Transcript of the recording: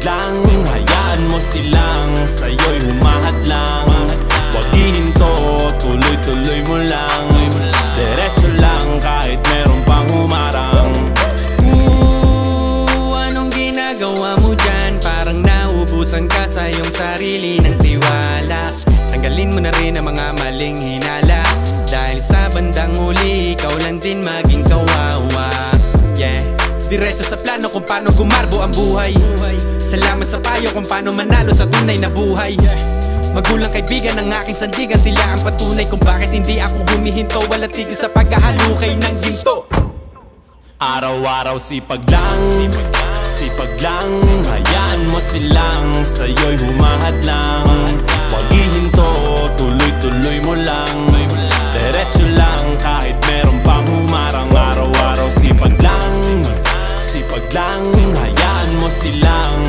lang, hayaan mo silang sa'yo'y humahat lang. Huwag ihinto, tuloy-tuloy mo lang. Diretso lang kahit meron pang humarang. Anong ginagawa mo dyan? Parang naubusan ka sa iyong sarili ng tiwala. Tanggalin mo na rin ang mga maling hinala, dahil sa bandang huli ikaw lang din maging kawawa. Yeah, diretso sa plano kung paano gumarbo ang buhay. Salamat sa payo kung paano manalo sa tunay na buhay. Magulang kaibigan ng aking sandigan, sila ang patunay kung bakit hindi ako humihinto. Walang tigil sa paghahalukay ng ginto. Araw-araw sipag lang, hayaan mo silang sa'yo'y humahat lang. Huwag ihinto, tuloy-tuloy mo lang. Diretso lang kahit meron pang humarang. Araw-araw sipag lang, hayaan mo silang